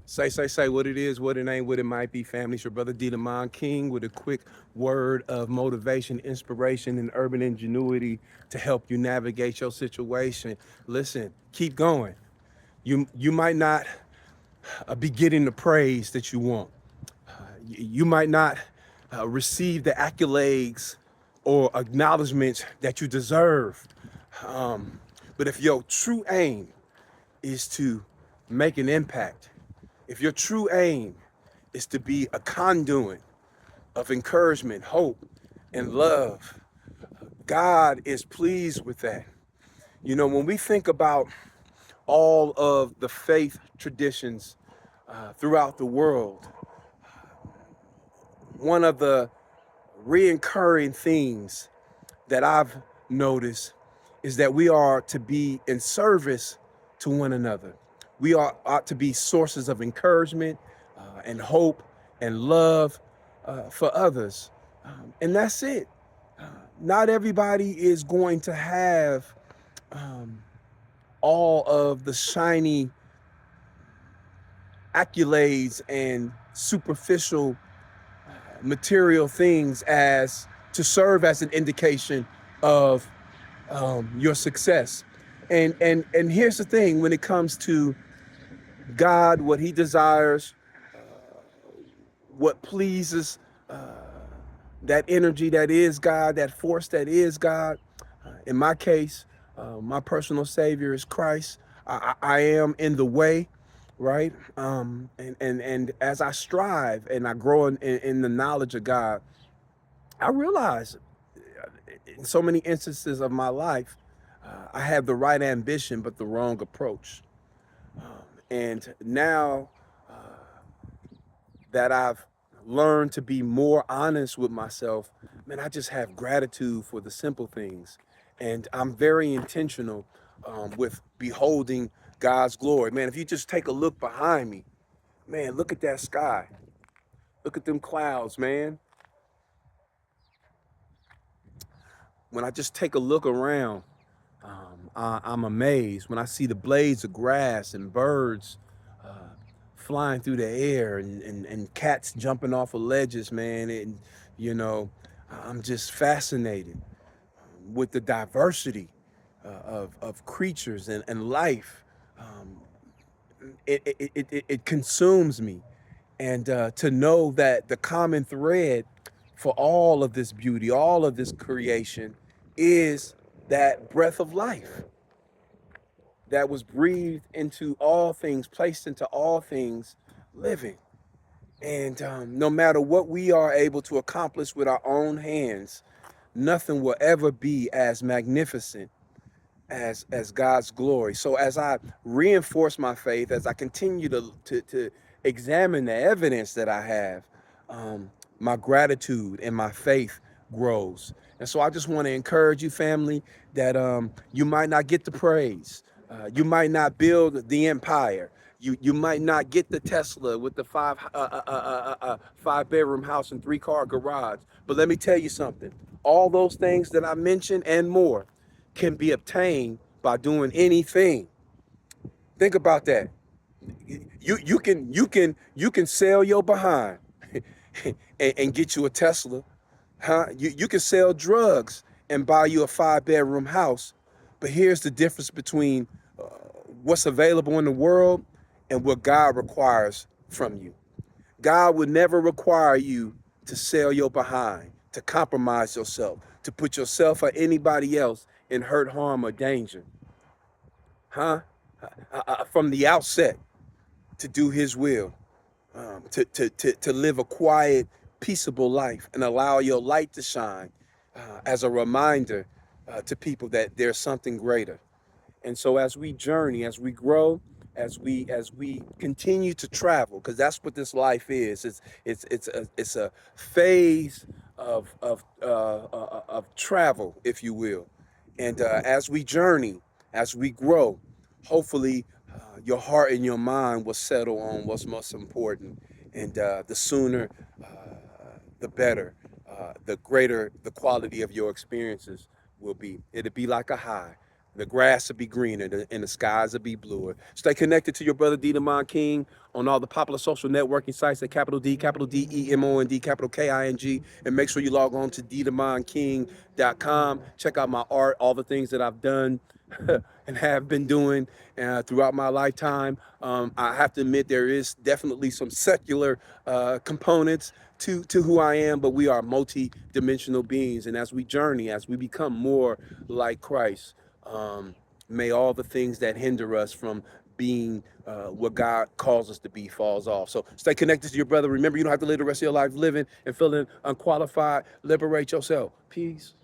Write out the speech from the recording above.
Say what it is, what it ain't, what it might be, family. It's your brother D. Lamont King with a quick word of motivation, inspiration, and urban ingenuity to help you navigate your situation. Listen, keep going. You might not be getting the praise that you want. You might not receive the accolades or acknowledgments that you deserve. But if your true aim is to make an impact, if your true aim is to be a conduit of encouragement, hope, and love, God is pleased with that. You know, when we think about all of the faith traditions throughout the world, one of the reoccurring themes that I've noticed is that we are to be in service to one another. We ought to be sources of encouragement and hope and love for others. And that's it. Not everybody is going to have all of the shiny accolades and superficial material things as to serve as an indication of your success. And here's the thing: when it comes to God, what He desires, what pleases that energy that is God, that force that is God. In my case, my personal Savior is Christ. I am in the way, right? And as I strive and I grow in the knowledge of God, I realize in so many instances of my life, I have the right ambition but the wrong approach. And now that I've learned to be more honest with myself, man, I just have gratitude for the simple things. And I'm very intentional with beholding God's glory. Man, if you just take a look behind me, man, look at that sky. Look at them clouds, man. When I just take a look around, I'm amazed when I see the blades of grass and birds flying through the air and cats jumping off of ledges, man. And, you know, I'm just fascinated with the diversity of creatures and life. Um, it consumes me. And to know that the common thread for all of this beauty, all of this creation is that breath of life that was breathed into all things, placed into all things living. And no matter what we are able to accomplish with our own hands, nothing will ever be as magnificent as God's glory. So as I reinforce my faith, as I continue to examine the evidence that I have, my gratitude and my faith grows. And so I just want to encourage you, family, that you might not get the praise, you might not build the empire. You might not get the Tesla with the five bedroom house and 3 car garage. But let me tell you something. All those things that I mentioned and more can be obtained by doing anything. Think about that. You can sell your behind and get you a Tesla, huh? You can sell drugs and buy you a 5 bedroom house. But here's the difference between what's available in the world and what God requires from you. God would never require you to sell your behind, to compromise yourself, to put yourself or anybody else in hurt, harm, or danger, huh? From the outset, to do His will, to live a quiet, peaceable life and allow your light to shine as a reminder to people that there's something greater. And so as we journey, as we grow, as we continue to travel, because that's what this life is. It's a phase of travel, if you will. And as we journey, as we grow, hopefully your heart and your mind will settle on what's most important. And the sooner, the better, the greater the quality of your experiences will be. It'll be like a high The grass will be greener and the skies will be bluer. Stay connected to your brother D Demond King on all the popular social networking sites at capital DEMOND, capital KING, and make sure you log on to ddemondking.com. Check out my art, all the things that I've done and have been doing throughout my lifetime. I have to admit there is definitely some secular components to who I am, but we are multi-dimensional beings, and as we journey, as we become more like Christ, um, may all the things that hinder us from being what God calls us to be falls off. So stay connected to your brother. Remember, you don't have to live the rest of your life living and feeling unqualified. Liberate yourself. Peace.